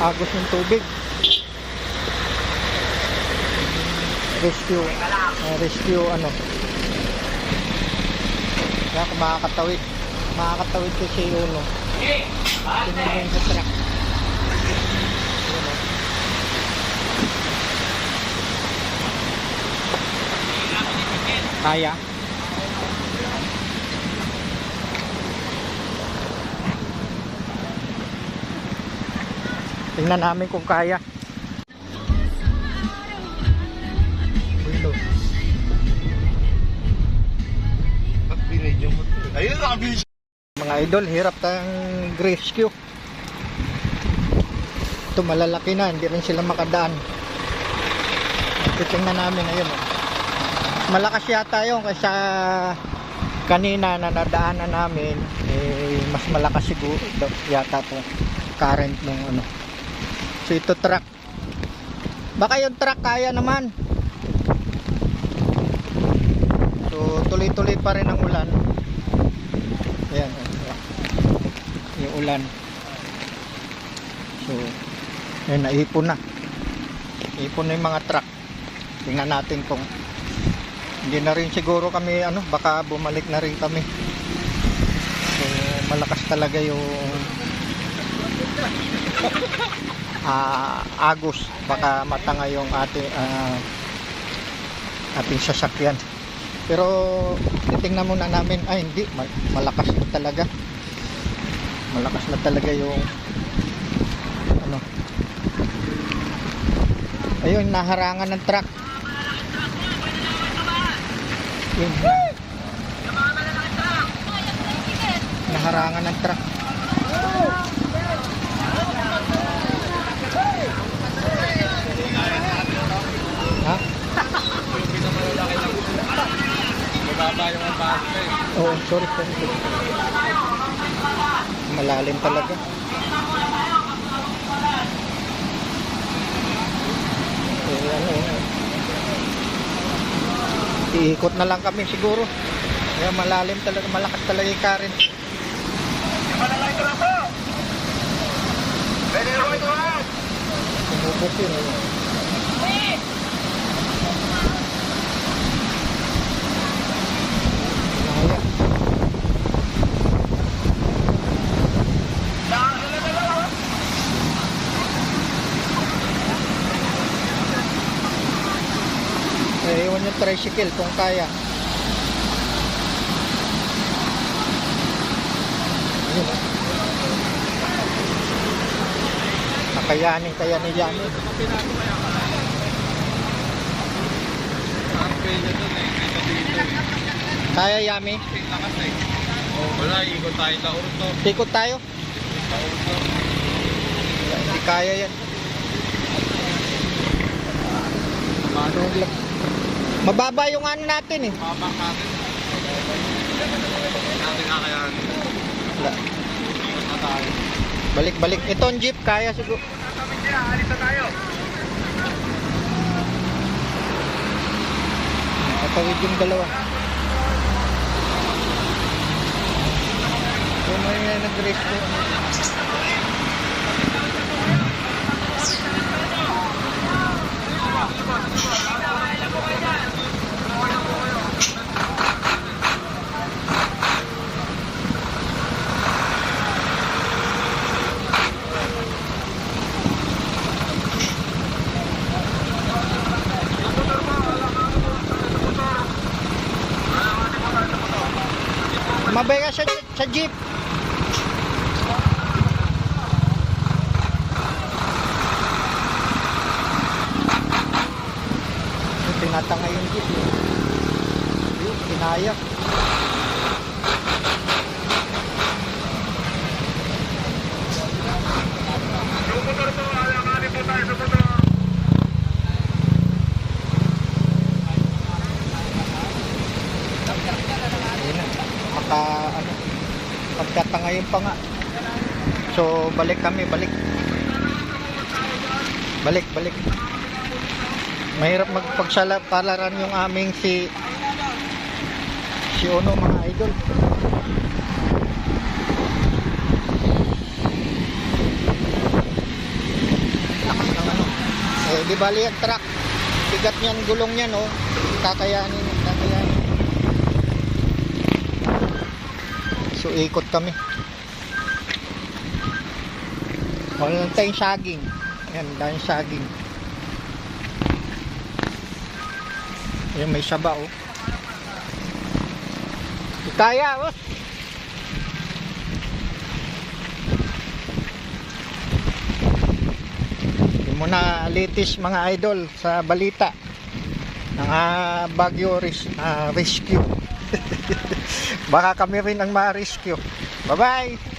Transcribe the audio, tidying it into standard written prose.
agos ng tubig. Rescue ano. Kaya kung makakatawid ko si Uno. Tingnan mo sa truck. Kaya. Tingnan namin kung kaya. Ayun, nakabis. Mga idol, hirap tayong rescue. Ito malalaki na, hindi rin sila makadaan. Titingnan namin, ayun. Malakas yata yun kasi kanina na nadaanan namin, mas malakas siguro yata itong current ng ano. So ito truck. Baka yung truck kaya naman. So tuloy-tuloy pa rin ang ulan. Ayan, yung ulan. So ayun, naipon na. Ipon na yung mga truck. Tingnan natin kung hindi na rin siguro kami ano, baka bumalik na rin kami. So malakas talaga yung agos, baka matanga yung ating sasakyan. Pero titingnan muna namin, ay hindi, malakas na talaga. Malakas na talaga yung ano. Ayun, naharangan ng truck. Yun, naharangan ng truck. Ha? Mababa yung ambas eh. Oh, sorry. Malalim talaga. Iikot na lang kami siguro. Kaya malalim talaga, malakas talaga yung current. Malalay ko lang po. Pwede rin ito ha. Tumubok yun. Iwan yung tricycle kung kaya. Nakayanin kaya ni Yami. Kaya Yami? Wala, ikot tayo sa urto. Ikot tayo? Hindi kaya yan. Mababa yung ano natin eh. Mabak natin. Natin kakayanin. Wala. Ikot na tayo. Balik. Ito ang jeep, kaya siguro. Alis na tayo. Nakatawid yung dalawa. So may nag-race ko. Mabay ka sa jeep. Tinatanga yung jeep. Yung kinaya. Yung motor po, alakali po tayo sa motor. Pagkatanga yung pa nga. So balik kami, balik. Mahirap magpagsalaran yung aming si Uno, mga idol. di bali ang truck. Bigat niyan, gulong niyan, oh. Kakayanin. So, ikot kami. Wala lang tayong saging. Ayan, dahil saging. Ayan, may saba, oh. Kaya, oh. Yung muna latest mga idol sa balita ng Baguio Rescue. Baka kami rin ang ma-rescue. Bye-bye!